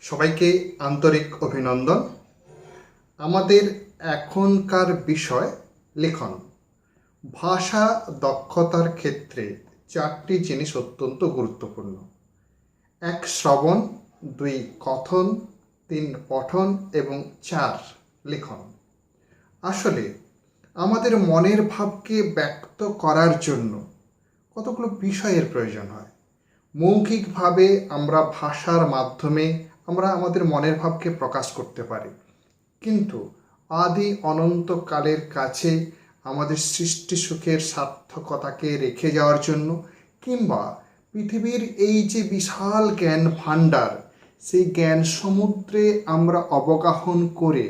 সবাইকে আন্তরিক অভিনন্দন। আমাদের এখনকার বিষয় লেখন। ভাষা দক্ষতার ক্ষেত্রে চারটি জিনিস অত্যন্ত গুরুত্বপূর্ণ। 1 শ্রবণ, 2 কথন, 3 পঠন এবং 4 লেখন। আসলে আমাদের মনের ভাবকে ব্যক্ত করার জন্য কতগুলো বিষয়ের প্রয়োজন হয়। মৌখিকভাবে আমরা ভাষার মাধ্যমে আমরা আমাদের মনের ভাবকে প্রকাশ করতে পারি, কিন্তু আদি অনন্তকালের কাছে আমাদের সৃষ্টি সুখের সার্থকতাকে রেখে যাওয়ার জন্য, কিংবা পৃথিবীর এই যে বিশাল জ্ঞান ভাণ্ডার, সেই জ্ঞান সমুদ্রে আমরা অবগাহন করে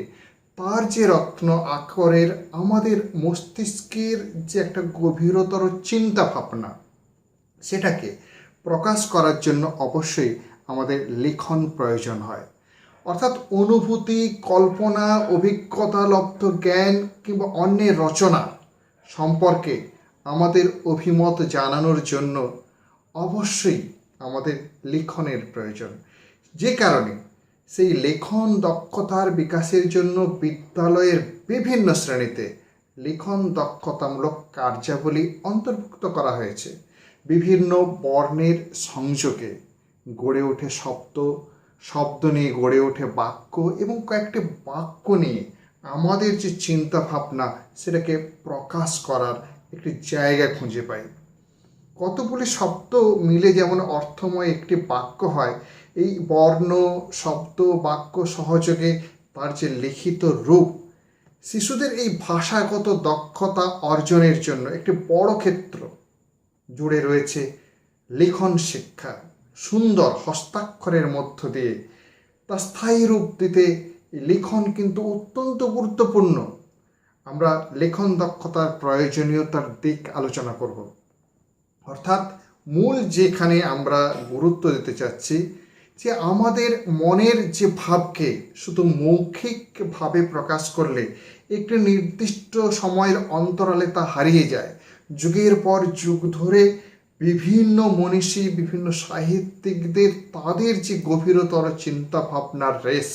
তার যে রত্ন আকরের আমাদের মস্তিষ্কের যে একটা গভীরতর চিন্তা ভাবনা, সেটাকে প্রকাশ করার জন্য অবশ্যই আমাদের লিখন প্রয়োজন হয়। অর্থাৎ অনুভূতি, কল্পনা, অভিজ্ঞতা লব্ধ জ্ঞান কিংবা অন্যের রচনা সম্পর্কে আমাদের অভিমত জানানোর জন্য অবশ্যই আমাদের লিখনের প্রয়োজন। যে কারণে সেই লেখন দক্ষতার বিকাশের জন্য বিদ্যালয়ের বিভিন্ন শ্রেণীতে লিখন দক্ষতামূলক কার্যাবলী অন্তর্ভুক্ত করা হয়েছে। বিভিন্ন বর্ণের সংযোগে গড়ে ওঠে শব্দ, শব্দ নিয়ে গড়ে ওঠে বাক্য, এবং কয়েকটি বাক্য নিয়ে আমাদের যে চিন্তা ভাবনা সেটাকে প্রকাশ করার একটি জায়গা খুঁজে পাই। কতগুলি শব্দ মিলে যেমন অর্থময় একটি বাক্য হয়, এই বর্ণ, শব্দ, বাক্য সহযোগে তার যে লিখিত রূপ, শিশুদের এই ভাষাগত দক্ষতা অর্জনের জন্য একটি বড় ক্ষেত্র জুড়ে রয়েছে লিখন শিক্ষা। সুন্দর হস্তাক্ষরের মধ্য দিয়ে তা স্থায়ী রূপ দিতে লিখন কিন্তু অত্যন্ত গুরুত্বপূর্ণ। আমরা লেখন দক্ষতার প্রয়োজনীয়তার দিক আলোচনা করব। অর্থাৎ মূল যেখানে আমরা গুরুত্ব দিতে চাচ্ছি, যে আমাদের মনের যে ভাবকে শুধু মৌখিকভাবে প্রকাশ করলে একটি নির্দিষ্ট সময়ের অন্তরালে তা হারিয়ে যায়। যুগের পর যুগ ধরে বিভিন্ন মনীষী, বিভিন্ন সাহিত্যিকদের তাদের যে গভীরতর চিন্তা ভাবনার রেশ,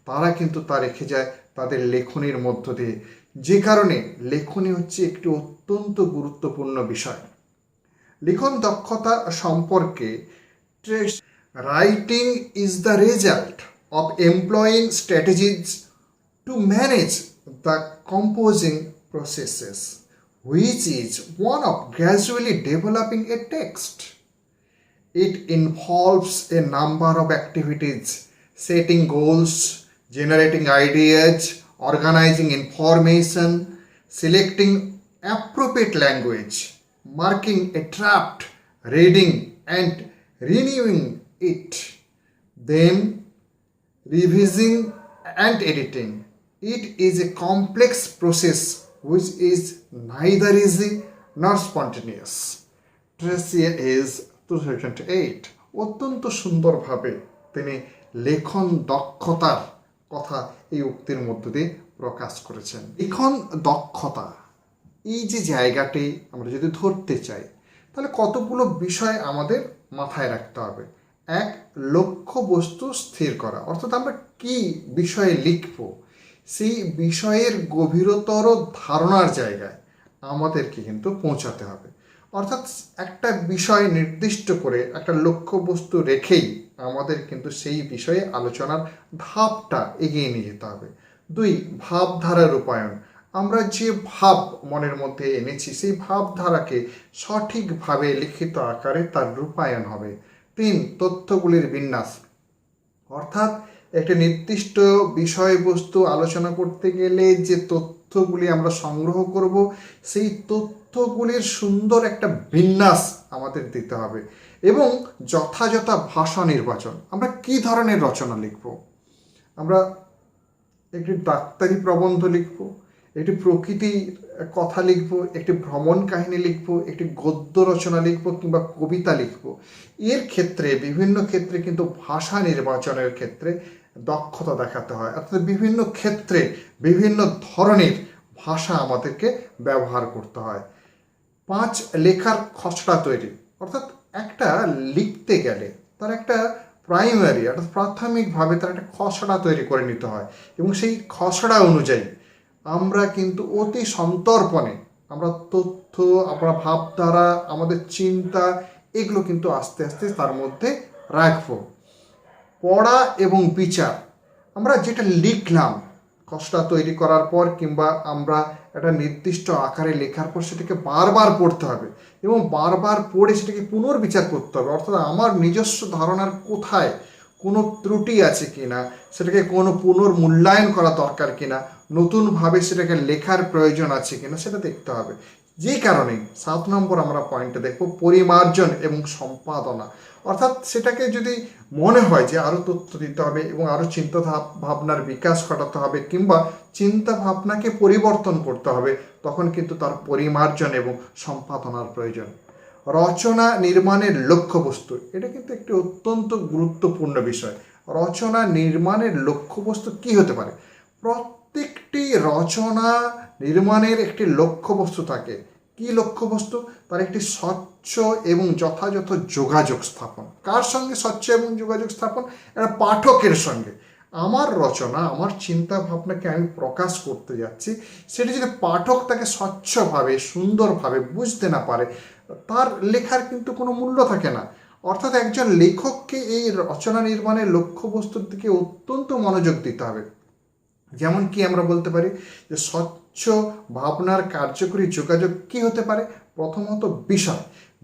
তারা কিন্তু তা রেখে যায় তাদের লেখনীর মধ্য দিয়ে। যে কারণে লেখনী হচ্ছে একটি অত্যন্ত গুরুত্বপূর্ণ বিষয়। লিখন দক্ষতা সম্পর্কে, writing is the result of employing strategies to manage the composing processes, which is one of gradually developing a text. It involves a number of activities: setting goals, generating ideas, organizing information, selecting appropriate language, marking a draft, reading and renewing it, then revising and editing. It is a complex process which is neither easy nor spontaneous. Tracy is 2008 অত্যন্ত সুন্দরভাবে তিনি লেখন দক্ষতার কথা এই উক্তির মধ্য দিয়ে প্রকাশ করেছেন। লেখন দক্ষতা এই যে জায়গাটি আমরা যদি ধরতে চাই, তাহলে কতগুলো বিষয় আমাদের মাথায় রাখতে হবে। 1, লক্ষ্যবস্তু স্থির করা, অর্থাৎ আমরা কি বিষয়ে লিখব সেই বিষয়ের গভীরতর ধারণার জায়গায় আমাদেরকে কিন্তু পৌঁছাতে হবে। অর্থাৎ একটা বিষয় নির্দিষ্ট করে একটা লক্ষ্যবস্তু রেখেই আমাদের কিন্তু সেই বিষয়ে আলোচনার ধাপটা এগিয়ে নিয়ে যেতে হবে। 2, ভাবধারা রূপায়ণ। আমরা যে ভাব মনের মধ্যে এনেছি সেই ভাবধারাকে সঠিকভাবে লিখিত আকারে তার রূপায়ণ হবে। 3, তথ্যগুলির বিন্যাস। অর্থাৎ একটি নির্দিষ্ট বিষয়বস্তু আলোচনা করতে গেলে যে তথ্যগুলি আমরা সংগ্রহ করব, সেই তথ্যগুলির সুন্দর একটা বিন্যাস আমাদের দিতে হবে। এবং যথাযথ ভাষা নির্বাচন। আমরা কি ধরনের রচনা লিখব? আমরা একটি ডাক্তারি প্রবন্ধ লিখব, একটি প্রকৃতির কথা লিখব, একটি ভ্রমণ কাহিনী লিখব, একটি গদ্য রচনা লিখব, কিংবা কবিতা লিখব। এর ক্ষেত্রে বিভিন্ন ক্ষেত্রে কিন্তু ভাষা নির্বাচনের ক্ষেত্রে দক্ষতা দেখাতে হয়। অর্থাৎ বিভিন্ন ক্ষেত্রে বিভিন্ন ধরনের ভাষা আমাদেরকে ব্যবহার করতে হয়। 5, লেখার খসড়া তৈরি। অর্থাৎ একটা লিখতে গেলে তার একটা প্রাইমারি অর্থাৎ প্রাথমিকভাবে তার একটা খসড়া তৈরি করে নিতে হয়, এবং সেই খসড়া অনুযায়ী আমরা কিন্তু অতি সন্তর্পণে আমরা তথ্য, আমরা ভাবধারা, আমাদের চিন্তা, এগুলো কিন্তু আস্তে আস্তে তার মধ্যে রাখবো। পড়া এবং বিচার, আমরা যেটা লিখলাম খসড়া তৈরি করার পর কিংবা আমরা একটা নির্দিষ্ট আকারে লেখার পর সেটাকে বারবার পড়তে হবে এবং বারবার পড়ে সেটাকে পুনর্বিচার করতে হবে। অর্থাৎ আমার নিজস্ব ধারণার কোথায় কোনো ত্রুটি আছে কিনা, সেটাকে কোনো পুনর্মূল্যায়ন করা দরকার কিনা, নতুনভাবে সেটাকে লেখার প্রয়োজন আছে কিনা সেটা দেখতে হবে। যেই কারণে 7 নম্বর আমরা পয়েন্টে দেখব পরিমার্জন এবং সম্পাদনা। অর্থাৎ সেটাকে যদি মনে হয় যে আরও তথ্য দিতে হবে এবং আরও চিন্তা ভাবনার বিকাশ ঘটাতে হবে কিংবা চিন্তা ভাবনাকে পরিবর্তন করতে হবে, তখন কিন্তু তার পরিমার্জন এবং সম্পাদনার প্রয়োজন। রচনা নির্মাণের লক্ষ্যবস্তু, এটা কিন্তু একটি অত্যন্ত গুরুত্বপূর্ণ বিষয়। রচনা নির্মাণের লক্ষ্যবস্তু কি হতে পারে? প্রত্যেকটি রচনা নির্মাণের একটি লক্ষ্যবস্তু থাকে। কি লক্ষ্যবস্তু? তার একটি স্বচ্ছ এবং যথাযথ যোগাযোগ স্থাপন। কার সঙ্গে স্বচ্ছ এবং যোগাযোগ স্থাপন? একটা পাঠকের সঙ্গে। আমার রচনা, আমার চিন্তা ভাবনাকে আমি প্রকাশ করতে যাচ্ছি, সেটি যদি পাঠক তাকে স্বচ্ছভাবে সুন্দরভাবে বুঝতে না পারে, তার লেখার কিন্তু কোনো মূল্য থাকে না। অর্থাৎ একজন লেখককে এই রচনা নির্মাণের লক্ষ্যবস্তুর দিকে অত্যন্ত মনোযোগ দিতে হবে। যেমন কি আমরা বলতে পারি যে স্বচ্ছ ভাবনার কার্যকরী যোগাযোগ কি হতে পারে? প্রথমত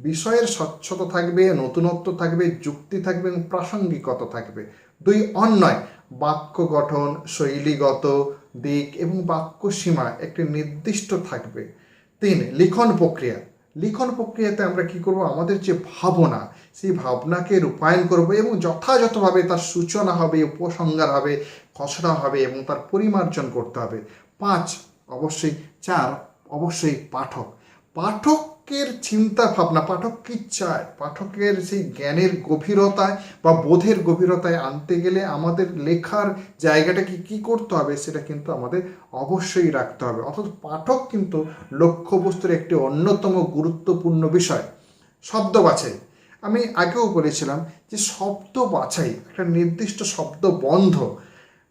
বিষয়ের স্বচ্ছতা থাকবে, নতুনত্ব থাকবে, যুক্তি থাকবে এবং প্রাসঙ্গিকতা থাকবে। 2 অন্যয়, বাক্য গঠন, শৈলীগত দিক এবং বাক্য সীমা একটি নির্দিষ্ট থাকবে। 3 লিখন প্রক্রিয়াতে আমরা কি করব? আমাদের যে ভাবনা, সেই ভাবনাকে রূপায়ণ করব এবং যথাযথভাবে তার সূচনা হবে, উপসংহার হবে, খসড়া হবে এবং তার পরিমার্জন করতে হবে। 4 অবশ্যই পাঠকের চিন্তা ভাবনা, পাঠক কি চায়, পাঠকের সেই জ্ঞানের গভীরতায় বা বোধের গভীরতায় আনতে গেলে আমাদের লেখার জায়গাটাকে কি করতে হবে, সেটা কিন্তু আমাদের অবশ্যই রাখতে হবে। অর্থাৎ পাঠক কিন্তু লক্ষ্যবস্তুর একটি অন্যতম গুরুত্বপূর্ণ বিষয়। শব্দ বাছাই, আমি আগেও বলেছিলাম যে শব্দ বাছাই, একটা নির্দিষ্ট শব্দ বন্ধ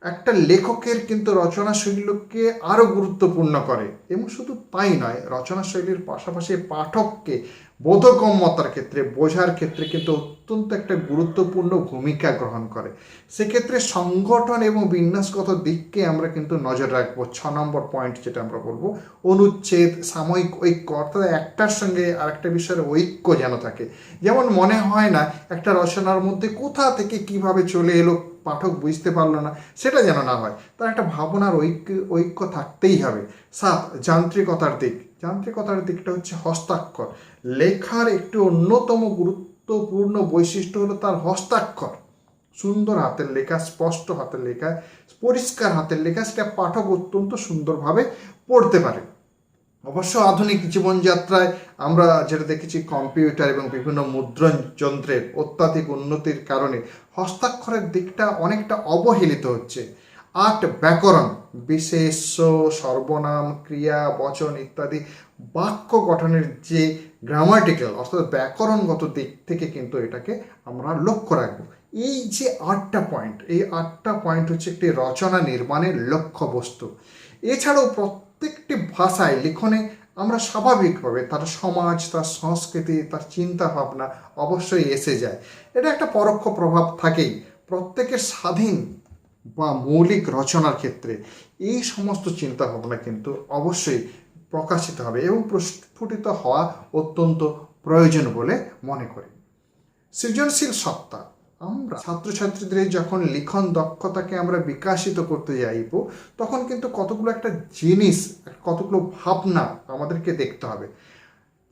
একটা লেখকের কিন্তু রচনাশৈলীকে আরও গুরুত্বপূর্ণ করে। এবং শুধু তাই নয়, রচনাশৈলীর পাশাপাশি পাঠককে বোধগম্যতার ক্ষেত্রে, বোঝার ক্ষেত্রে কিন্তু অত্যন্ত একটা গুরুত্বপূর্ণ ভূমিকা গ্রহণ করে। সেক্ষেত্রে সংগঠন এবং বিন্যাসগত দিককে আমরা কিন্তু নজর রাখবো। 6 নম্বর পয়েন্ট যেটা আমরা বলবো, অনুচ্ছেদ, সাময়িক ঐক্য, অর্থাৎ একটার সঙ্গে আরেকটা বিষয়ের ঐক্য যেন থাকে। যেমন মনে হয় না একটা রচনার মধ্যে কোথা থেকে কিভাবে চলে এলো, পাঠক বুঝতে পারলো না, সেটা যেন না হয়। তার একটা ভাবনার ঐক্য থাকতেই হবে। 7 যান্ত্রিকতার দিকটা হচ্ছে হস্তাক্ষর। লেখার একটি অন্যতম গুরুত্বপূর্ণ বৈশিষ্ট্য হলো তার হস্তাক্ষর। সুন্দর হাতের লেখা, স্পষ্ট হাতের লেখা, পরিষ্কার হাতের লেখা, সেটা পাঠক অত্যন্ত সুন্দরভাবে পড়তে পারে। অবশ্য আধুনিক জীবনযাত্রায় আমরা যেটা দেখেছি, কম্পিউটার এবং বিভিন্ন মুদ্রণ যন্ত্রের অত্যাধিক উন্নতির কারণে হস্তাক্ষরের দিকটা অনেকটা অবহেলিত হচ্ছে। 8 ব্যাকরণ, বিশেষ্য, সর্বনাম, ক্রিয়া, বচন ইত্যাদি বাক্য গঠনের যে গ্রামাটিক্যাল অর্থাৎ ব্যাকরণগত দিক থেকে কিন্তু এটাকে আমরা লক্ষ্য রাখবো। এই যে 8টা পয়েন্ট, এই 8টা পয়েন্ট হচ্ছে একটি রচনা নির্মাণের লক্ষ্যবস্তু। এছাড়াও প্রত্যেকটি ভাষায় লিখনে আমরা স্বাভাবিকভাবে তার সমাজ, তার সংস্কৃতি, তার চিন্তা ভাবনা অবশ্যই এসে যায়। এটা একটা পরোক্ষ প্রভাব থাকেই প্রত্যেকের স্বাধীন বা মৌলিক রচনার ক্ষেত্রে। এই সমস্ত চিন্তা ভাবনা কিন্তু অবশ্যই প্রকাশিত হবে এবং প্রস্ফুটিত হওয়া অত্যন্ত প্রয়োজন বলে মনে করি। সৃজনশীল সত্তা, আমরা ছাত্রছাত্রীদের যখন লিখন দক্ষতাকে আমরা বিকাশিত করতে যাইব, তখন কিন্তু কতগুলো একটা জিনিস, কতগুলো ভাবনা আমাদেরকে দেখতে হবে।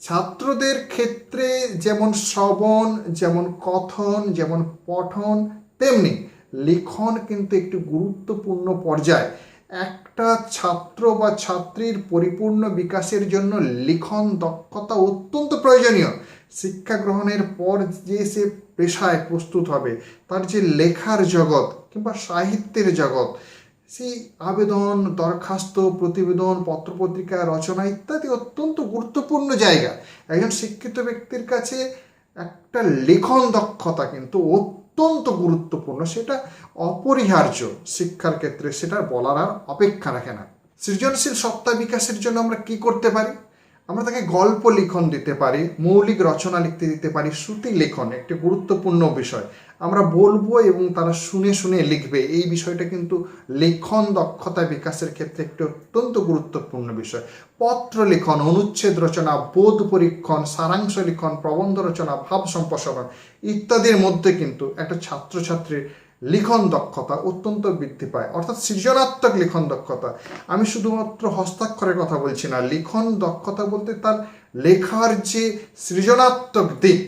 ছাত্রদের ক্ষেত্রে যেমন শ্রবণ, যেমন কথন, যেমন পঠন, তেমনি লিখন কিন্তু একটি গুরুত্বপূর্ণ পর্যায়। একটা ছাত্র বা ছাত্রীর পরিপূর্ণ বিকাশের জন্য লিখন দক্ষতা অত্যন্ত প্রয়োজনীয়। শিক্ষা গ্রহণের পর যে সে পেশায় প্রস্তুত হবে, তার যে লেখার জগৎ কিংবা সাহিত্যের জগৎ, সেই আবেদন, দরখাস্ত, প্রতিবেদন, পত্রপত্রিকা রচনা ইত্যাদি অত্যন্ত গুরুত্বপূর্ণ জায়গা। একজন শিক্ষিত ব্যক্তির কাছে একটা লেখন দক্ষতা কিন্তু অত্যন্ত গুরুত্বপূর্ণ, সেটা অপরিহার্য শিক্ষার ক্ষেত্রে, সেটা বলার আর অপেক্ষা রাখে না। সৃজনশীল সত্তা বিকাশের জন্য আমরা কি করতে পারি? আমরা তাকে গল্প লিখন দিতে পারি, মৌলিক রচনা লিখতে দিতে পারি, শ্রুতি লেখন একটি গুরুত্বপূর্ণ বিষয়। আমরা বলবো এবং তারা শুনে শুনে লিখবে, এই বিষয়টা কিন্তু লেখন দক্ষতা বিকাশের ক্ষেত্রে একটি অত্যন্ত গুরুত্বপূর্ণ বিষয়। পত্র লিখন, অনুচ্ছেদ রচনা, বোধ পরীক্ষণ, সারাংশ লিখন, প্রবন্ধ রচনা, ভাব সম্প্রসারণ ইত্যাদির মধ্যে কিন্তু একটা ছাত্রছাত্রীর লিখন দক্ষতা অত্যন্ত বৃদ্ধি পায়, অর্থাৎ সৃজনাত্মক লিখন দক্ষতা। আমি শুধুমাত্র হস্তাক্ষরের কথা বলছি না, লিখন দক্ষতা বলতে তার লেখার যে সৃজনাত্মক দিক,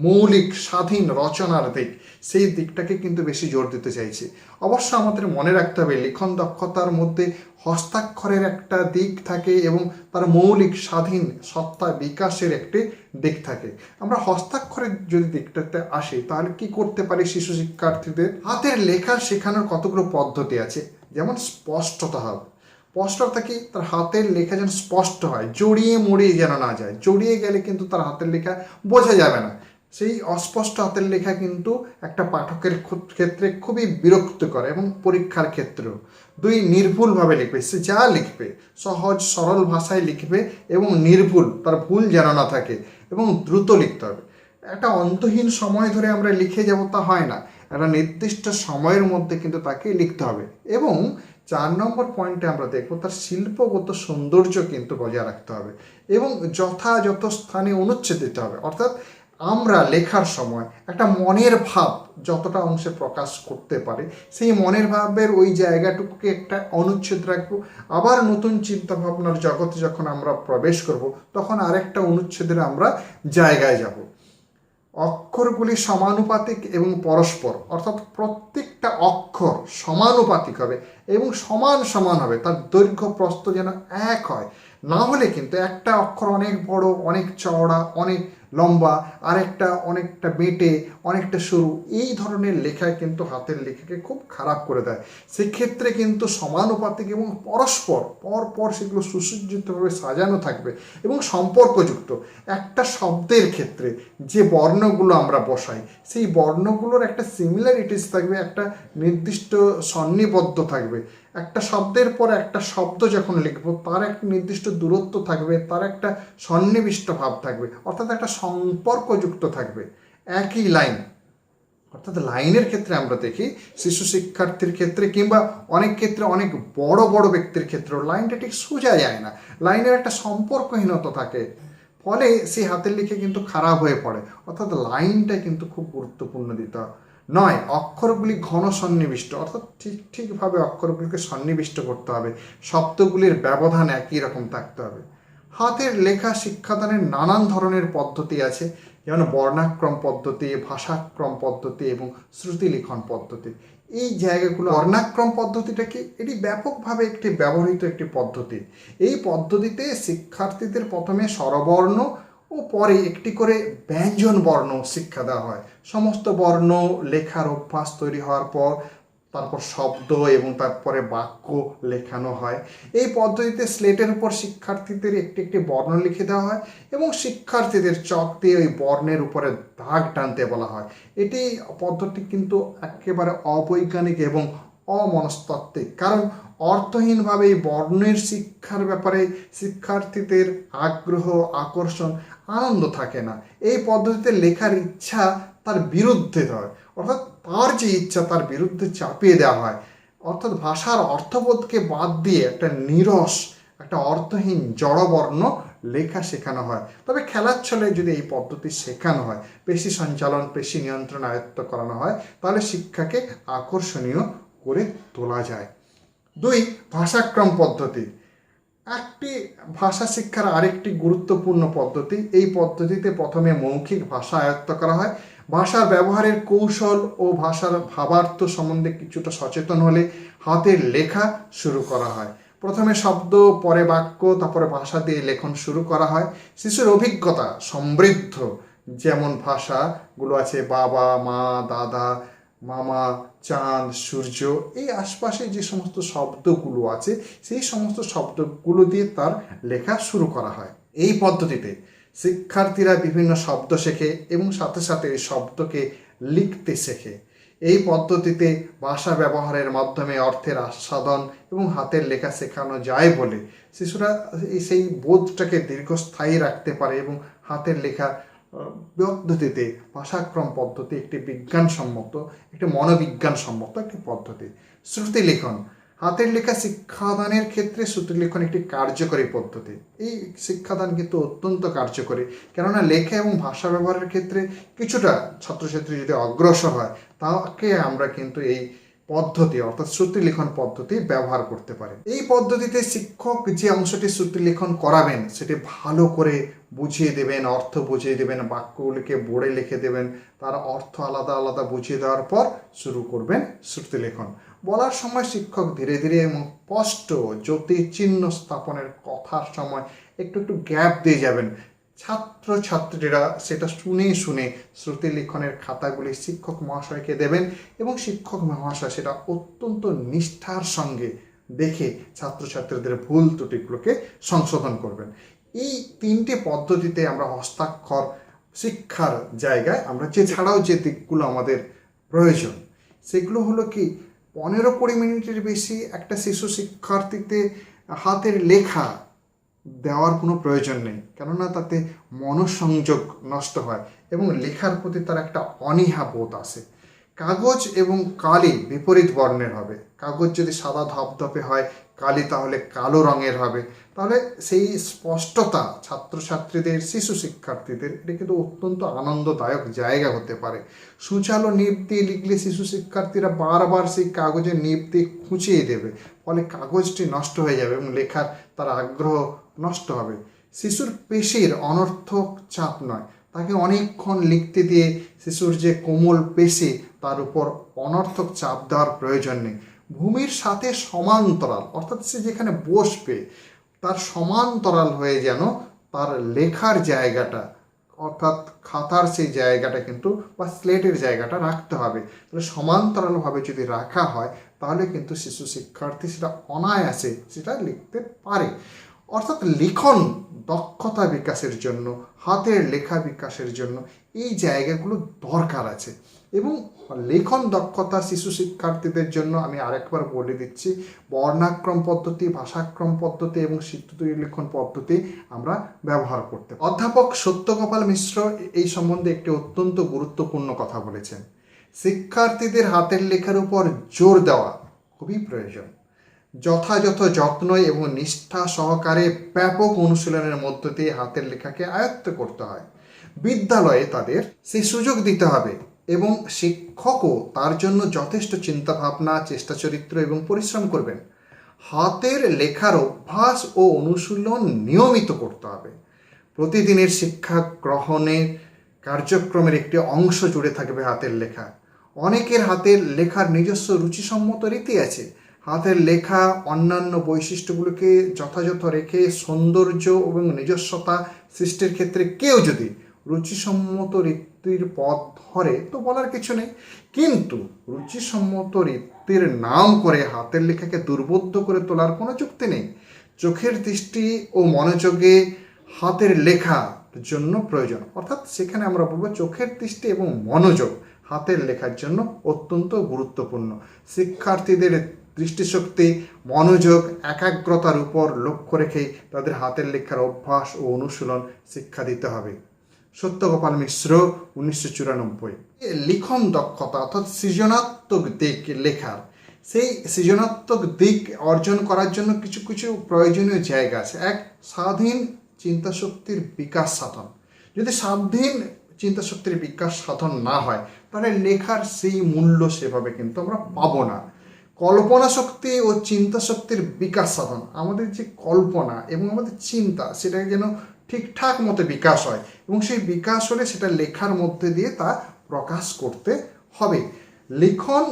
মৌলিক স্বাধীন রচনার দিক, সেই দিকটাকে কিন্তু বেশি জোর দিতে চাইছি। অবশ্য আমাদের মনে রাখতে হবে লিখন দক্ষতার মধ্যে হস্তাক্ষরের একটা দিক থাকে এবং তার মৌলিক স্বাধীন সত্তা বিকাশের একটি দিক থাকে। আমরা হস্তাক্ষরের যদি দিকটাতে আসি, তাহলে কি করতে পারি? শিশু শিক্ষার্থীদের হাতের লেখা শেখানোর কতগুলো পদ্ধতি আছে। যেমন স্পষ্টতা হবে, স্পষ্টতা কি? তার হাতের লেখা যেন স্পষ্ট হয়, জড়িয়ে মড়িয়ে যেন না যায়। জড়িয়ে গেলে কিন্তু তার হাতের লেখা বোঝা যাবে না। সেই অস্পষ্ট হাতের লেখা কিন্তু একটা পাঠকের ক্ষেত্রে খুবই বিরক্তিকর, এবং পরীক্ষার ক্ষেত্রেও। দুই, নির্ভুলভাবে লিখবে। সে যা লিখবে সহজ সরল ভাষায় লিখবে এবং নির্ভুল, তার ভুল যেন না থাকে, এবং দ্রুত লিখতে হবে। একটা অন্তহীন সময় ধরে আমরা লিখে যাব তা হয় না, একটা নির্দিষ্ট সময়ের মধ্যে কিন্তু তাকে লিখতে হবে। এবং 4 নম্বর পয়েন্টে আমরা দেখব তার শিল্পগত সৌন্দর্য কিন্তু বজায় রাখতে হবে, এবং যথাযথ স্থানে অনুচ্ছেদ দিতে হবে। অর্থাৎ আমরা লেখার সময় একটা মনের ভাব যতটা অংশে প্রকাশ করতে পারে, সেই মনের ভাবের ওই জায়গাটুকুকে একটা অনুচ্ছেদ রাখবো। আবার নতুন চিন্তাভাবনার জগতে যখন আমরা প্রবেশ করব, তখন আরেকটা অনুচ্ছেদের আমরা জায়গায় যাব। অক্ষরগুলি সমানুপাতিক এবং পরস্পর, অর্থাৎ প্রত্যেকটা অক্ষর সমানুপাতিক হবে এবং সমান সমান হবে, তার দৈর্ঘ্য প্রস্থ যেন এক হয়। না হলে কিন্তু একটা অক্ষর অনেক বড়, অনেক চওড়া, অনেক লম্বা, আরেকটা অনেকটা বেঁটে, অনেকটা সরু, এই ধরনের লেখায় কিন্তু হাতের লেখাকে খুব খারাপ করে দেয়। সেক্ষেত্রে কিন্তু সমানুপাতিক এবং পরস্পর পরপর সেগুলো সুসজ্জিতভাবে সাজানো থাকবে এবং সম্পর্কযুক্ত। একটা শব্দের ক্ষেত্রে যে বর্ণগুলো আমরা বসাই, সেই বর্ণগুলোর একটা সিমিলারিটিস থাকবে, একটা নির্দিষ্ট সন্নিবদ্ধ থাকবে। একটা শব্দের পর একটা শব্দ যখন লিখবো, তার একটা নির্দিষ্ট দূরত্ব থাকবে, তার একটা সন্নিবিষ্ট ভাব থাকবে, অর্থাৎ একটা সম্পর্কযুক্ত থাকবে। একই লাইন, অর্থাৎ লাইনের ক্ষেত্রে আমরা দেখি শিশু শিক্ষার্থীর ক্ষেত্রে কিংবা অনেক ক্ষেত্রে অনেক বড় বড় ব্যক্তির ক্ষেত্রেও লাইনটা ঠিক সোজা যায় না, লাইনের একটা সম্পর্কহীনতা থাকে, ফলে সেই হাতের লিখে কিন্তু খারাপ হয়ে পড়ে। অর্থাৎ লাইনটা কিন্তু খুব গুরুত্বপূর্ণ দিতে নয়, অক্ষরগুলি ঘন সন্নিবিষ্ট, অর্থাৎ ঠিকভাবে অক্ষরগুলিকে সন্নিবিষ্ট করতে হবে, শব্দগুলির ব্যবধান একই রকম থাকতে হবে। হাতের লেখা শিক্ষাদানের নানান ধরনের পদ্ধতি আছে, যেমন বর্ণাক্রম পদ্ধতি, ভাষাক্রম পদ্ধতি এবং শ্রুতিলিখন পদ্ধতি। এই জায়গাগুলো, বর্ণাক্রম পদ্ধতিটা কি? এটি ব্যাপকভাবে একটি ব্যবহৃত একটি পদ্ধতি। এই পদ্ধতিতে শিক্ষার্থীদের প্রথমে স্বরবর্ণ ও পরে একটি করে ব্যঞ্জন বর্ণ শিক্ষা দেওয়া হয়। সমস্ত বর্ণ লেখার অভ্যাস তৈরি হওয়ার পর তারপর শব্দ এবং তারপরে বাক্য লেখানো হয়। এই পদ্ধতিতে স্লেটের উপর শিক্ষার্থীদের একটি একটি বর্ণ লিখে দেওয়া হয় এবং শিক্ষার্থীদের চক দিয়ে ওই বর্ণের উপরে দাগ টানতে বলা হয়। এটি পদ্ধতি কিন্তু একেবারে অবৈজ্ঞানিক এবং অমনস্তাত্ত্বিক, কারণ অর্থহীনভাবে এই বর্ণের শিক্ষার ব্যাপারে শিক্ষার্থীদের আগ্রহ, আকর্ষণ, আনন্দ থাকে না। এই পদ্ধতিতে লেখার ইচ্ছা তার বিরুদ্ধে হয়, অর্থাৎ তার যে ইচ্ছা তার বিরুদ্ধে চাপিয়ে দেওয়া হয়। অর্থাৎ ভাষার অর্থবোধকে বাদ দিয়ে একটা নীরস, একটা অর্থহীন জড়বর্ণ লেখা শেখানো হয়। তবে খেলার ছলে যদি এই পদ্ধতি শেখানো হয়, পেশি সঞ্চালন, পেশি নিয়ন্ত্রণ আয়ত্ত করানো হয়, তাহলে শিক্ষাকে আকর্ষণীয় করে তোলা যায়। 2, ভাষাক্রম পদ্ধতি। একটি ভাষা শিক্ষার আরেকটি গুরুত্বপূর্ণ পদ্ধতি। এই পদ্ধতিতে প্রথমে মৌখিক ভাষা আয়ত্ত করা হয়। ভাষার ব্যবহারের কৌশল ও ভাষার ভাবার্থ সম্বন্ধে কিছুটা সচেতন হলে হাতের লেখা শুরু করা হয়। প্রথমে শব্দ, পরে বাক্য, তারপরে ভাষা দিয়ে লেখন শুরু করা হয়। শিশুর অভিজ্ঞতা সমৃদ্ধ, যেমন ভাষাগুলো আছে বাবা, মা, দাদা, মামা, চাঁদ, সূর্য, এই আশপাশে যে সমস্ত শব্দগুলো আছে, সেই সমস্ত শব্দগুলো দিয়ে তার লেখা শুরু করা হয়। এই পদ্ধতিতে শিক্ষার্থীরা বিভিন্ন শব্দ শেখে এবং সাথে সাথে এই শব্দকে লিখতে শেখে। এই পদ্ধতিতে ভাষা ব্যবহারের মাধ্যমে অর্থের আস্বাদন এবং হাতের লেখা শেখানো যায় বলে শিশুরা সেই বোধটাকে দীর্ঘস্থায়ী রাখতে পারে এবং হাতের লেখা পদ্ধতিতে ভাষাক্রম পদ্ধতি একটি বিজ্ঞানসম্মত, একটি মনোবিজ্ঞানসম্মত একটি পদ্ধতি। শ্রুতি লিখন, হাতের লেখা শিক্ষাদানের ক্ষেত্রে শ্রুতি লিখন একটি কার্যকরী পদ্ধতি। এই শিক্ষাদান কিন্তু অত্যন্ত কার্যকরী, কেননা লেখা এবং ভাষা ব্যবহারের ক্ষেত্রে কিছুটা ছাত্রছাত্রী যদি অগ্রসর হয় তাকে আমরা কিন্তু এই পদ্ধতি অর্থাৎ শ্রুতি লিখন পদ্ধতি ব্যবহার করতে পারি। এই পদ্ধতিতে শিক্ষক যে অংশটি শ্রুতি লিখন করাবেন সেটি ভালো করে বুঝিয়ে দেবেন, অর্থ বুঝিয়ে দেবেন, বাক্যগুলিকে বোর্ডে লিখে দেবেন, তার অর্থ আলাদা আলাদা বুঝিয়ে দেওয়ার পর শুরু করবেন শ্রুতি লিখন। বলার সময় শিক্ষক ধীরে ধীরে এবং স্পষ্ট জ্যোতিচিহ্ন স্থাপনের কথার সময় একটু একটু গ্যাপ দিয়ে যাবেন। ছাত্রছাত্রীরা সেটা শুনে শুনে শ্রুতি লিখনের খাতাগুলি শিক্ষক মহাশয়কে দেবেন এবং শিক্ষক মহাশয় সেটা অত্যন্ত নিষ্ঠার সঙ্গে দেখে ছাত্রছাত্রীদের ভুল ত্রুটিগুলোকে সংশোধন করবেন। এই তিনটে পদ্ধতিতে আমরা হস্তাক্ষর শিক্ষার জায়গায় আমরা ছাড়াও যে দিকগুলো আমাদের প্রয়োজন সেগুলো হলো কি, 15-20 মিনিটের বেশি একটা শিশু শিক্ষার্থীতে হাতের লেখা দেওয়ার কোনো প্রয়োজন নেই, কেননা তাতে মনোসংযোগ নষ্ট হয় এবং লেখার প্রতি তার একটা অনীহা বোধ আসে। কাগজ এবং কালি বিপরীত বর্ণের হবে। কাগজ যদি সাদা ধপধপে হয়, কালি তাহলে কালো রঙের হবে। তাহলে সেই স্পষ্টতা ছাত্রছাত্রীদের, শিশু শিক্ষার্থীদের এটা কিন্তু অত্যন্ত আনন্দদায়ক জায়গা হতে পারে। সূচালো নিব দিয়ে লিখলে শিশু শিক্ষার্থীরা বারবার সেই কাগজের নিব দিয়ে খুঁচিয়ে দেবে, ফলে কাগজটি নষ্ট হয়ে যাবে এবং লেখার তার আগ্রহ নষ্ট হবে। শিশুর পেশির অনর্থক চাপ নয়, তাকে অনেকক্ষণ লিখতে দিয়ে শিশুর যে কোমল পেশি তার উপর অনর্থক চাপ দেওয়ার প্রয়োজন নেই। ভূমির সাথে সমান্তরাল অর্থাৎ সে যেখানে বসবে তার সমান্তরাল হয়ে যেন তার লেখার জায়গাটা অর্থাৎ খাতার সেই জায়গাটা কিন্তু বা স্লেটের জায়গাটা রাখতে হবে। তাহলে সমান্তরালভাবে যদি রাখা হয় তাহলে কিন্তু শিশু শিক্ষার্থী সেটা অনায়াসে সেটা লিখতে পারে। অর্থাৎ লিখন দক্ষতা বিকাশের জন্য, হাতের লেখা বিকাশের জন্য এই জায়গাগুলো দরকার আছে। এবং লেখন দক্ষতা শিশু শিক্ষার্থীদের জন্য আমি আরেকবার বলে দিচ্ছি, বর্ণাক্রম পদ্ধতি, ভাষাক্রম পদ্ধতি এবং শ্রুতি লিখন পদ্ধতি আমরা ব্যবহার করতে। অধ্যাপক সত্যগোপাল মিশ্র এই সম্বন্ধে একটি অত্যন্ত গুরুত্বপূর্ণ কথা বলেছেন। শিক্ষার্থীদের হাতের লেখার উপর জোর দেওয়া খুবই প্রয়োজন। যথাযথ যত্ন এবং নিষ্ঠা সহকারে ব্যাপক অনুশীলনের মধ্য দিয়ে হাতের লেখাকে আয়ত্ত করতে হয়। বিদ্যালয়ে তাদের সেই সুযোগ দিতে হবে এবং শিক্ষকও তার জন্য যথেষ্ট চিন্তাভাবনা, চেষ্টা চরিত্র এবং পরিশ্রম করবেন। হাতের লেখার অভ্যাস ও অনুশীলন নিয়মিত করতে হবে। প্রতিদিনের শিক্ষা গ্রহণের কার্যক্রমের একটি অংশ জুড়ে থাকবে হাতের লেখা। অনেকের হাতের লেখার নিজস্ব রুচিসম্মত রীতি আছে। হাতের লেখা অন্যান্য বৈশিষ্ট্যগুলোকে যথাযথ রেখে সৌন্দর্য এবং নিজস্বতা সৃষ্টির ক্ষেত্রে কেউ যদি রুচিসম্মত রীতির পথ ধরে তো বলার কিছু নেই, কিন্তু রুচিসম্মত রীতির নাম করে হাতের লেখাকে দুর্বোধ্য করে তোলার কোনো যুক্তি নেই। চোখের দৃষ্টি ও মনোযোগে হাতের লেখার জন্য প্রয়োজন, অর্থাৎ সেখানে আমরা বলবো চোখের দৃষ্টি এবং মনোযোগ হাতের লেখার জন্য অত্যন্ত গুরুত্বপূর্ণ। শিক্ষার্থীদের দৃষ্টিশক্তি, মনোযোগ, একাগ্রতার উপর লক্ষ্য রেখেই তাদের হাতের লেখার অভ্যাস ও অনুশীলন শিক্ষা দিতে হবে। সত্যগোপাল মিশ্র, 1994। লিখন দক্ষতা অর্থাৎ সৃজনাত্মক দিক লেখার, সেই সৃজনাত্মক দিক অর্জন করার জন্য কিছু কিছু প্রয়োজনীয় জায়গা আছে। এক, স্বাধীন চিন্তাশক্তির বিকাশ সাধন। যদি স্বাধীন চিন্তাশক্তির বিকাশ সাধন না হয় তাহলে লেখার সেই মূল্য সেভাবে কিন্তু আমরা পাবো না। কল্পনা শক্তি ও চিন্তা শক্তির বিকাশ সাধন, আমাদের যে কল্পনা এবং আমাদের চিন্তা সেটা যেন ঠিকঠাক মতো বিকাশ হয় এবং সেই বিকাশ হলে সেটা লেখার মধ্যে দিয়ে তা প্রকাশ করতে হবে। লিখন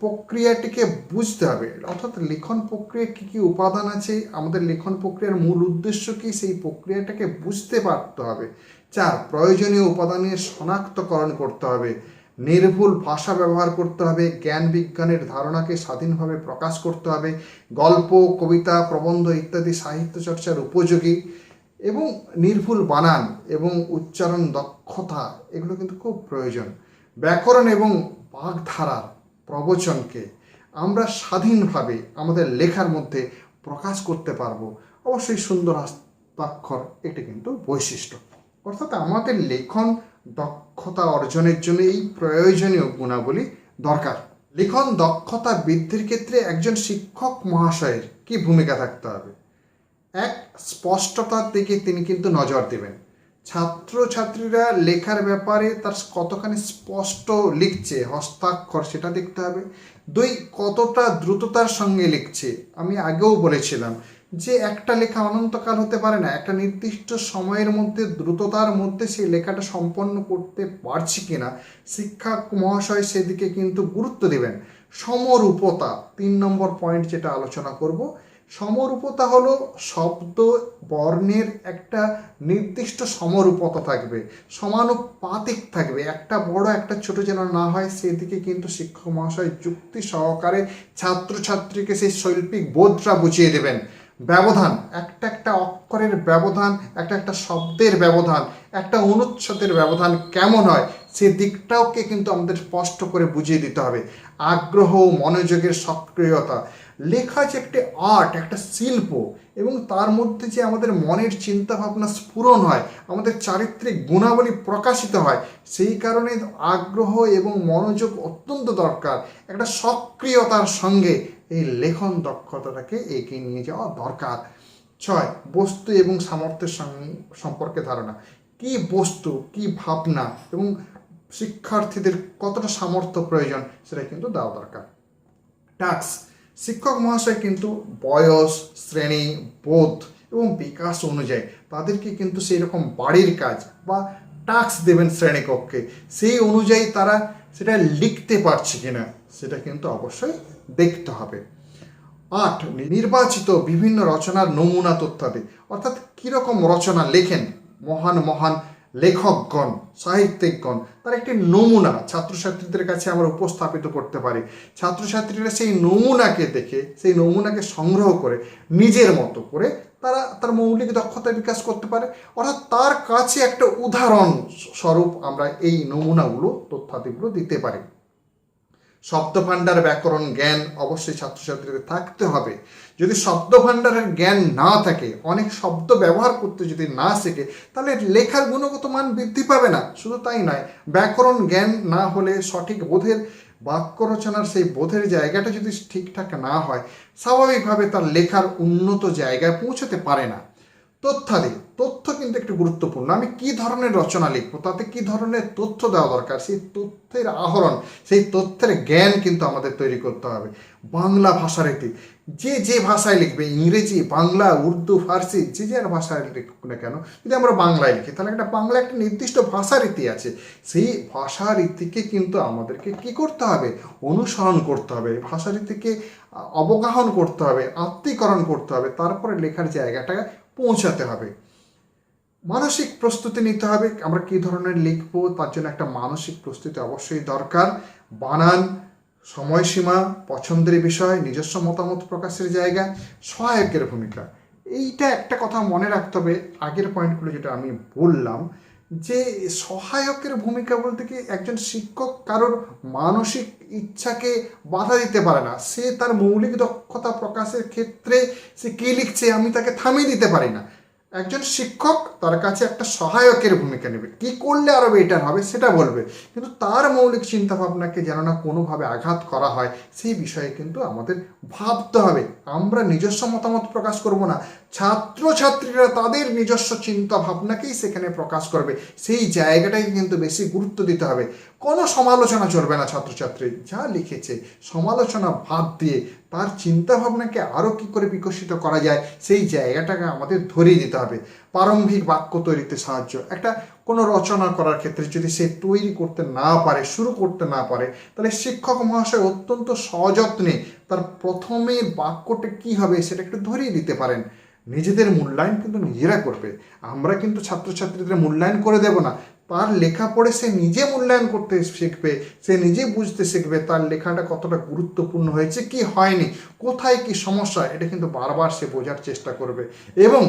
প্রক্রিয়াটিকে বুঝতে হবে, অর্থাৎ লিখন প্রক্রিয়া কী কী উপাদান আছে, আমাদের লিখন প্রক্রিয়ার মূল উদ্দেশ্য কী, সেই প্রক্রিয়াটাকে বুঝতে পারতে হবে। 4, প্রয়োজনীয় উপাদানের শনাক্তকরণ করতে হবে। নির্ভুল ভাষা ব্যবহার করতে হবে। জ্ঞান বিজ্ঞানের ধারণাকে স্বাধীনভাবে প্রকাশ করতে হবে। গল্প, কবিতা, প্রবন্ধ ইত্যাদি সাহিত্য চর্চার উপযোগী এবং নির্ভুল বানান এবং উচ্চারণ দক্ষতা এগুলো কিন্তু খুব প্রয়োজন। ব্যাকরণ এবং বাগধারার প্রবচনকে আমরা স্বাধীনভাবে আমাদের লেখার মধ্যে প্রকাশ করতে পারবো। অবশ্যই সুন্দর হস্তাক্ষর এটি কিন্তু বৈশিষ্ট্য। অর্থাৎ আমাদের লেখন দক্ষতা অর্জনের জন্য এই প্রয়োজনীয় গুণাবলী দরকার। লিখন দক্ষতা বৃদ্ধির ক্ষেত্রে একজন শিক্ষক মহাশয়ের কি ভূমিকা থাকতে হবে? এক, স্পষ্টতার দিকে তিনি কিন্তু নজর দেবেন। ছাত্রছাত্রীরা লেখার ব্যাপারে তার কতখানি স্পষ্ট লিখছে, হস্তাক্ষর সেটা দেখতে হবে। দুই, কতটা দ্রুততার সঙ্গে লিখছে। আমি আগেও বলেছিলাম যে একটা লেখা অনন্তকাল হতে পারে না, একটা নির্দিষ্ট সময়ের মধ্যে দ্রুততার মধ্যে সেই লেখাটা সম্পন্ন করতে পারছি কিনা শিক্ষক মহাশয় সেদিকে কিন্তু গুরুত্ব দেবেন। সমরূপতা 3 নম্বর পয়েন্ট যেটা আলোচনা করব। সমরূপতা হলো শব্দ বর্ণের একটা নির্দিষ্ট সমরূপতা থাকবে, সমানুপাতিক থাকবে, একটা বড় একটা ছোট যেন না হয় সেদিকে কিন্তু শিক্ষক মহাশয় যুক্তি সহকারে ছাত্রছাত্রীকে সেই শৈল্পিক বোধটা বুঝিয়ে দেবেন। ব্যবধান, একটা একটা অক্ষরের ব্যবধান, একটা একটা শব্দের ব্যবধান, একটা অনুচ্ছেদের ব্যবধান কেমন হয় সে দিকটাওকে কিন্তু আমাদের স্পষ্ট করে বুঝিয়ে দিতে হবে। আগ্রহ, মনোযোগের সক্রিয়তা, লেখা যে একটি আর্ট, একটা শিল্প, এবং তার মধ্যে যে আমাদের মনের চিন্তা ভাবনা স্ফুরণ হয়, আমাদের চারিত্রিক গুণাবলী প্রকাশিত হয়, সেই কারণে আগ্রহ এবং মনোযোগ অত্যন্ত দরকার। একটা সক্রিয়তার সঙ্গে এই লেখন দক্ষতাটাকে এগিয়ে নিয়ে যাওয়া দরকার। 6, বস্তু এবং সামর্থ্যের সম্পর্কে ধারণা। কি বস্তু, কি ভাবনা এবং শিক্ষার্থীদের কতটা সামর্থ্য প্রয়োজন সেটা কিন্তু দেওয়া দরকার। টাস্ক, শিক্ষক মহাশয় কিন্তু বয়স, শ্রেণী, বোধ এবং বিকাশ অনুযায়ী তাদেরকে কিন্তু সেই রকম বাড়ির কাজ বা টাস্ক দেবেন শ্রেণীকক্ষে, সেই অনুযায়ী তারা সেটা লিখতে পারছে কিনা সেটা কিন্তু অবশ্যই দেখতে হবে। 8, নির্বাচিত বিভিন্ন রচনার নমুনা তথ্যাদি, অর্থাৎ কীরকম রচনা লেখেন মহান মহান লেখকগণ, সাহিত্যিকগণ, তার একটি নমুনা ছাত্রছাত্রীদের কাছে আমরা উপস্থাপিত করতে পারি। ছাত্রছাত্রীরা সেই নমুনাকে দেখে, সেই নমুনাকে সংগ্রহ করে নিজের মতো করে তারা তার মৌলিক দক্ষতা বিকাশ করতে পারে। অর্থাৎ তার কাছে একটা উদাহরণ স্বরূপ আমরা এই নমুনাগুলো, তথ্যাদিগুলো দিতে পারি। শব্দভাণ্ডার, ব্যাকরণ জ্ঞান অবশ্যই ছাত্রছাত্রীদের থাকতে হবে। যদি শব্দভাণ্ডারের জ্ঞান না থাকে, অনেক শব্দ ব্যবহার করতে যদি না শেখে, তাহলে লেখার গুণগত মান বৃদ্ধি পাবে না। শুধু তাই নয়, ব্যাকরণ জ্ঞান না হলে সঠিক বোধের, বাক্য রচনার সেই বোধের জায়গাটা যদি ঠিকঠাক না হয়, স্বাভাবিকভাবে তার লেখার উন্নত জায়গায় পৌঁছতে পারে না। তথ্যাদি, তথ্য কিন্তু একটু গুরুত্বপূর্ণ। আমি কি ধরনের রচনা লিখবো, তাতে কি ধরনের তথ্য দেওয়া দরকার, সেই তথ্যের আহরণ, সেই তথ্যের জ্ঞান কিন্তু আমাদের তৈরি করতে হবে। বাংলা ভাষারীতি, যে যে ভাষায় লিখবে, ইংরেজি, বাংলা, উর্দু, ফার্সি, যে যার ভাষায় লিখুক না কেন, যদি আমরা বাংলায় লিখি তাহলে বাংলা একটা নির্দিষ্ট ভাষারীতি আছে, সেই ভাষারীতিকে কিন্তু আমাদেরকে কি করতে হবে, অনুসরণ করতে হবে, ভাষারীতিকে অবগাহন করতে হবে, আত্মীকরণ করতে হবে, তারপরে লেখার জায়গাটা পৌঁছাতে হবে। মানসিক প্রস্তুতি নিতে হবে, আমরা কী ধরনের লিখবো তার জন্য একটা মানসিক প্রস্তুতি অবশ্যই দরকার। বানান, সময়সীমা, পছন্দের বিষয়, নিজস্ব মতামত প্রকাশের জায়গা, সহায়কের ভূমিকা। এইটা একটা কথা মনে রাখতে হবে, আগের পয়েন্টগুলো যেটা আমি বললাম, যে সহায়কের ভূমিকা বলতে কি, একজন শিক্ষক কারোর মানসিক ইচ্ছাকে বাধা দিতে পারে না। সে তার মৌলিক দক্ষতা প্রকাশের ক্ষেত্রে সে কী লিখছে আমি তাকে থামিয়ে দিতে পারি না। একজন শিক্ষক তার কাছে একটা সহায়কের ভূমিকা নেবে, কি করলে আরও বেটার হবে সেটা বলবে, কিন্তু তার মৌলিক চিন্তাভাবনাকে যেন না কোনোভাবে আঘাত করা হয় সেই বিষয়ে কিন্তু আমাদের ভাবতে হবে। আমরা নিজস্ব মতামত প্রকাশ করব না, ছাত্রছাত্রীরা তাদের নিজস্ব চিন্তা ভাবনাকেই সেখানে প্রকাশ করবে, সেই জায়গাটাকে কিন্তু বেশি গুরুত্ব দিতে হবে। কোনো সমালোচনা চলবে না, ছাত্রছাত্রী যা লিখেছে সমালোচনা বাদ দিয়ে তার চিন্তাভাবনাকে আরও কী করে বিকশিত করা যায় সেই জায়গাটাকে আমাদের ধরিয়ে দিতে হবে। প্রারম্ভিক বাক্য তৈরিতে সাহায্য, একটা কোনো রচনা করার ক্ষেত্রে যদি সে তৈরি করতে না পারে, শুরু করতে না পারে, তাহলে শিক্ষক মহাশয় অত্যন্ত সযত্নে তার প্রথমের বাক্যটা কী হবে সেটা একটু ধরিয়ে দিতে পারেন। নিজেদের মূল্যায়ন কিন্তু নিজেরা করবে, আমরা কিন্তু ছাত্রছাত্রীদের মূল্যায়ন করে দেব না। তার লেখা পড়ে সে নিজে মূল্যায়ন করতে শিখবে, সে নিজে বুঝতে শিখবে তার লেখাটা কতটা গুরুত্বপূর্ণ হয়েছে, কি হয়নি, কোথায় কি সমস্যা, এটা কিন্তু বারবার সে বোঝার চেষ্টা করবে। এবং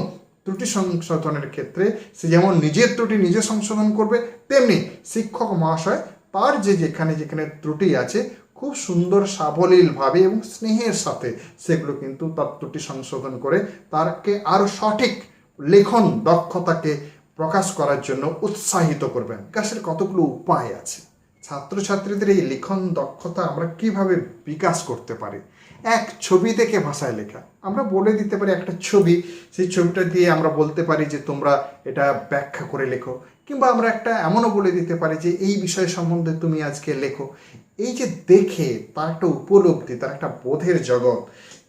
ত্রুটি সংশোধনের ক্ষেত্রে সে যেমন নিজের ত্রুটি নিজে সংশোধন করবে, তেমনি শিক্ষক মহাশয় তার যেখানে যেখানে ত্রুটি আছে খুব সুন্দর সাবলীলভাবে এবং স্নেহের সাথে সেগুলো কিন্তু তার ত্রুটি সংশোধন করে তারকে আরও সঠিক লেখন দক্ষতাকে প্রকাশ করার জন্য উৎসাহিত করবেন। বিকাশের কতগুলো উপায় আছে। ছাত্রছাত্রীদের এই লিখন দক্ষতা আমরা কিভাবে বিকাশ করতে পারি? এক, ছবি দেখে ভাষায় লেখা। আমরা বলে দিতে পারি একটা ছবি, সেই ছবিটা দিয়ে আমরা বলতে পারি যে তোমরা এটা ব্যাখ্যা করে লেখো, কিংবা আমরা একটা এমনও বলে দিতে পারি যে এই বিষয় সম্বন্ধে তুমি আজকে লেখো। এই যে দেখে তার একটা উপলব্ধি, তার একটা বোধের জগৎ,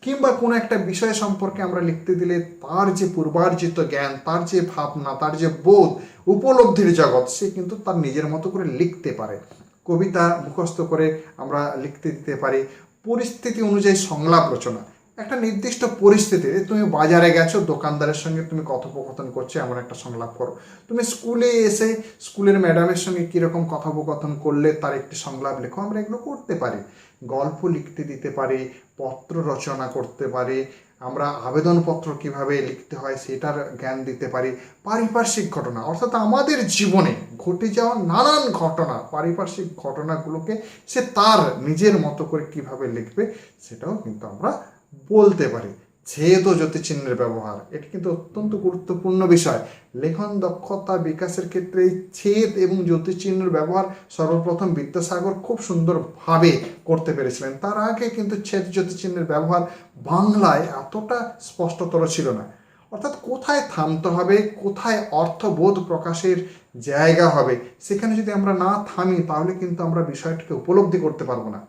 কিংবা কোনো একটা বিষয় সম্পর্কে আমরা লিখতে দিলে তার যে পূর্বার্জিত জ্ঞান, তার যে ভাবনা, তার যে বোধ, উপলব্ধির জগৎ, সে কিন্তু তার নিজের মতো করে লিখতে পারে। কবিতা মুখস্থ করে আমরা লিখতে দিতে পারি। পরিস্থিতি অনুযায়ী সংলাপ রচনা। একটা নির্দিষ্ট পরিস্থিতিতে তুমি বাজারে গেছো, দোকানদারের সঙ্গে তুমি কথোপকথন করছো, এমন একটা সংলাপ করো। তুমি স্কুলে এসে স্কুলের ম্যাডামের সঙ্গে কীরকম কথোপকথন করলে তার একটি সংলাপ লেখো। আমরা এগুলো করতে পারি। গল্প লিখতে দিতে পারি, পত্র রচনা করতে পারি, আমরা আবেদনপত্র কিভাবে লিখতে হয় সেটার জ্ঞান দিতে পারি। পারিপার্শ্বিক ঘটনা, অর্থাৎ আমাদের জীবনে ঘটে যাওয়া নানান ঘটনা, পারিপার্শ্বিক ঘটনাগুলোকে সে তার নিজের মতো করে কিভাবে লিখবে সেটাও কিন্তু আমরা বলতে পারি। ছেদ ও জ্যোতিচিহ্নের ব্যবহার, এটি কিন্তু অত্যন্ত গুরুত্বপূর্ণ বিষয়। লেখন দক্ষতা বিকাশের ক্ষেত্রে এই ছেদ এবং জ্যোতিচিহ্নের ব্যবহার সর্বপ্রথম বিদ্যাসাগর খুব সুন্দরভাবে করতে পেরেছিলেন। তার আগে কিন্তু ছেদ জ্যোতিচিহ্নের ব্যবহার বাংলায় এতটা স্পষ্টতর ছিল না। অর্থাৎ কোথায় থামতে হবে, কোথায় অর্থবোধ প্রকাশের জায়গা হবে, সেখানে যদি আমরা না থামি তাহলে কিন্তু আমরা বিষয়টিকে উপলব্ধি করতে পারবো না।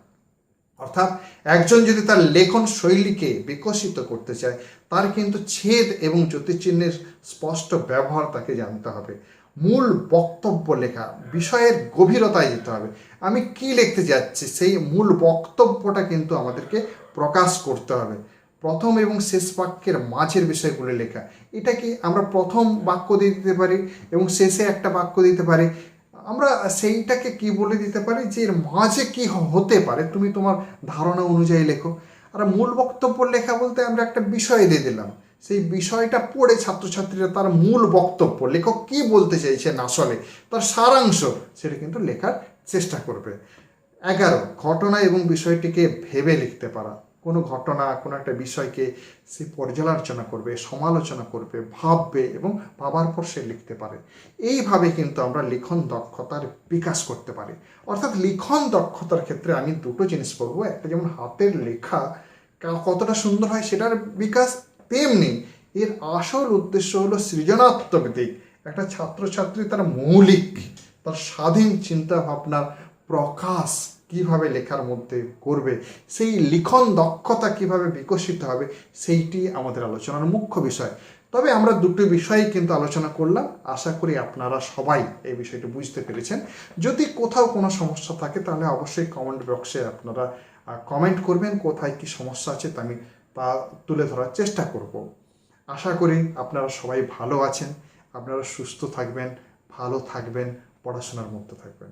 অর্থাৎ একজন যদি তার লেখন শৈলীকে বিকশিত করতে চায়, তার কিন্তু ছেদ এবং জ্যোতিচিহ্নের স্পষ্ট ব্যবহার তাকে জানতে হবে। মূল বক্তব্য লেখা, বিষয়ের গভীরতায় যেতে হবে। আমি কি লিখতে যাচ্ছি সেই মূল বক্তব্যটা কিন্তু আমাদেরকে প্রকাশ করতে হবে। প্রথম এবং শেষ বাক্যের মাঝের বিষয়গুলো লেখা, এটা কি আমরা প্রথম বাক্য দিয়ে দিতে পারি এবং শেষে একটা বাক্য দিতে পারি। আমরা সেইটাকে কি বলে দিতে পারি যে এর মাঝে কি হতে পারে, তুমি তোমার ধারণা অনুযায়ী লেখো। আর মূল বক্তব্য লেখা বলতে আমরা একটা বিষয় দিয়ে দিলাম, সেই বিষয়টা পড়ে ছাত্রছাত্রীরা তার মূল বক্তব্য, লেখক কি বলতে চাইছেন আসলে, তার সারাংশ, সেটা কিন্তু লেখার চেষ্টা করবে। 11, ঘটনা এবং বিষয়টিকে ভেবে লিখতে পারা। কোনো ঘটনা, কোনো একটা বিষয়কে সে পর্যালোচনা করবে, সমালোচনা করবে, ভাববে এবং ভাবার পর সে লিখতে পারে। এইভাবে কিন্তু আমরা লিখন দক্ষতার বিকাশ করতে পারি। অর্থাৎ লিখন দক্ষতার ক্ষেত্রে আমি দুটো জিনিস বলবো। একটা যেমন হাতের লেখা কতটা সুন্দর হয় সেটার বিকাশ, তেমনি এর আসল উদ্দেশ্য হলো সৃজনাত্মক দিক। একটা ছাত্রছাত্রী তার মৌলিক, তার স্বাধীন চিন্তা ভাবনা প্রকাশ কিভাবে লেখার মধ্যে করবে, সেই লিখন দক্ষতা কিভাবে বিকশিত হবে, সেইটি আমাদের আলোচনার মুখ্য বিষয়। তবে আমরা দুটো বিষয়ই কিন্তু আলোচনা করলাম। আশা করি আপনারা সবাই এই বিষয়টি বুঝতে পেরেছেন। যদি কোথাও কোনো সমস্যা থাকে তাহলে অবশ্যই কমেন্ট বক্সে আপনারা কমেন্ট করবেন, কোথায় কি সমস্যা আছে আমি তা তুলে ধরার চেষ্টা করব। আশা করি আপনারা সবাই ভালো আছেন, আপনারা সুস্থ থাকবেন, ভালো থাকবেন, পড়াশোনার মধ্যে থাকবেন।